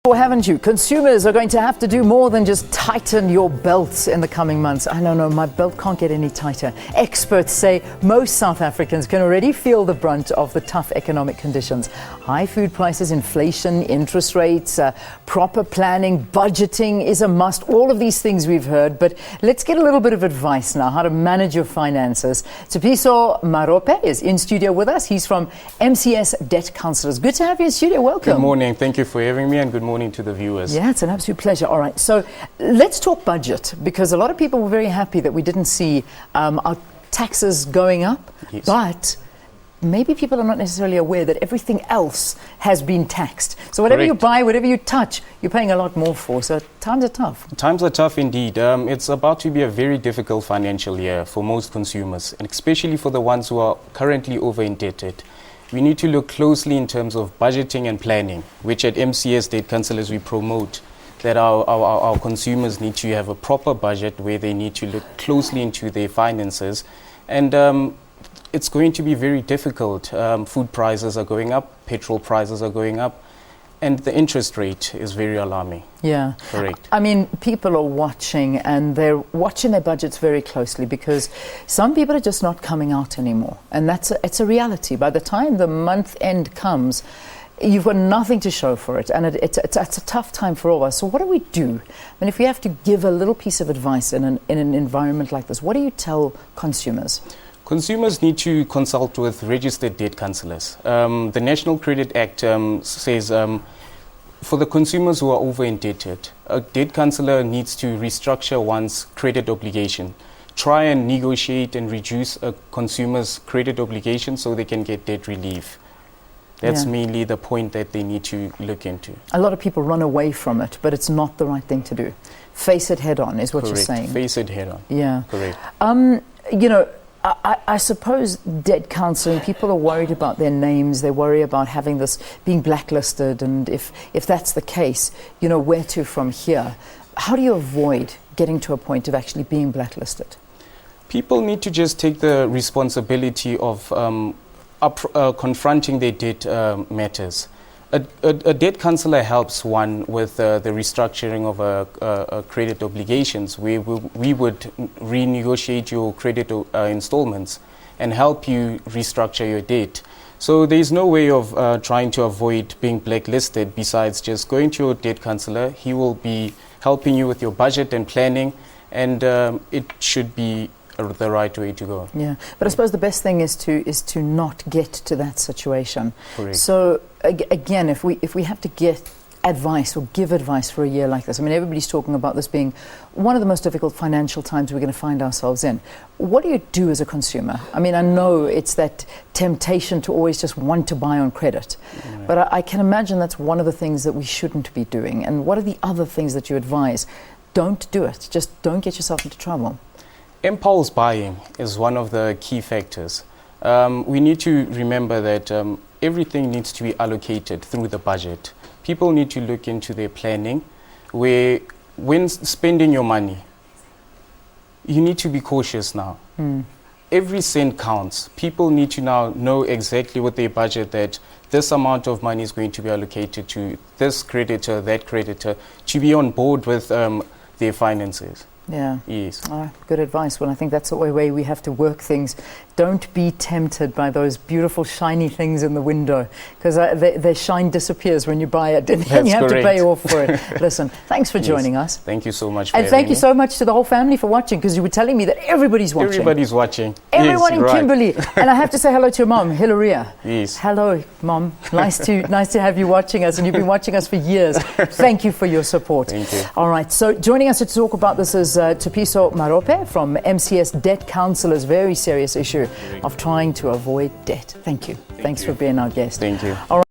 Or haven't you? Consumers are going to have to do more than just tighten your belts in the coming months. I don't know, my belt can't get any tighter. Experts say most South Africans can already feel the brunt of the tough economic conditions. High food prices, inflation, interest rates, proper planning, budgeting is a must. All of these things we've heard, but let's get a little bit of advice now, how to manage your finances. Tshepiso Marope is in studio with us. He's from MCS Debt Counsellors. Good to have you in studio. Welcome. Good morning. Thank you for having me, and good morning to the viewers. Yeah, it's an absolute pleasure. All right, so let's talk budget, because a lot of people were very happy that we didn't see our taxes going up, Yes. but maybe people are not necessarily aware that everything else has been taxed. So whatever you Correct. buy, whatever you touch, you're paying a lot more for. So times are tough. Times are tough indeed. It's about to be a very difficult financial year for most consumers, and especially for the ones who are currently over-indebted. We need to look closely in terms of budgeting and planning, which at MCS Debt Counsellors we promote that our consumers need to have a proper budget where they need to look closely into their finances. And it's going to be very difficult. Food prices are going up, petrol prices are going up, and the interest rate is very alarming. Yeah. Correct. I mean, people are watching, and they're watching their budgets very closely, because some people are just not coming out anymore. And it's a reality. By the time the month end comes, you've got nothing to show for it. And it's a tough time for all of us. So what do we do? I mean, if we have to give a little piece of advice in an environment like this, what do you tell consumers? Consumers need to consult with registered debt counsellors. The National Credit Act says for the consumers who are over-indebted, a debt counsellor needs to restructure one's credit obligation, try and negotiate and reduce a consumer's credit obligation so they can get debt relief. That's mainly the point that they need to look into. A lot of people run away from it, but it's not the right thing to do. Face it head on is what Correct. you're saying. Face it head on. Yeah. Correct. You know, I suppose debt counselling, people are worried about their names. They worry about having this being blacklisted, and if that's the case, you know, where to from here? How do you avoid getting to a point of actually being blacklisted? People need to just take the responsibility of confronting their debt matters. A debt counsellor helps one with the restructuring of a credit obligations, where we would renegotiate your credit installments and help you restructure your debt. So there's no way of trying to avoid being blacklisted besides just going to your debt counsellor. He will be helping you with your budget and planning, and it should be the right way to go. Yeah, but I suppose the best thing is to not get to that situation. Correct. So again, if we have to get advice or give advice for a year like this, I mean, everybody's talking about this being one of the most difficult financial times we're going to find ourselves in. What do you do as a consumer? I mean, I know it's that temptation to always just want to buy on credit, but I can imagine that's one of the things that we shouldn't be doing. And what are the other things that you advise? Don't do it. Just don't get yourself into trouble. Impulse buying is one of the key factors. We need to remember that everything needs to be allocated through the budget. People need to look into their planning, where when spending your money, you need to be cautious now. Every cent counts. People need to now know exactly what their budget, that this amount of money is going to be allocated to this creditor, that creditor, to be on board with their finances. Yeah. Yes. Good advice. Well, I think that's the way we have to work things. Don't be tempted by those beautiful shiny things in the window, because their shine disappears when you buy it, and then you have to pay off for it. Listen, thanks for joining us. Thank you so much for And thank you so much to the whole family for watching, because you were telling me that everybody's watching. Everybody's watching. Everyone yes, in right. Kimberley. And I have to say hello to your mom, Hilaria. Yes. Hello, Mom. Nice to have you watching us, and you've been watching us for years. Thank you for your support. Thank you. All right, so joining us to talk about this is Tshepiso Marope from MCS Debt Counsellors. Very serious issue of trying to avoid debt. Thanks for being our guest. Thank you. All right.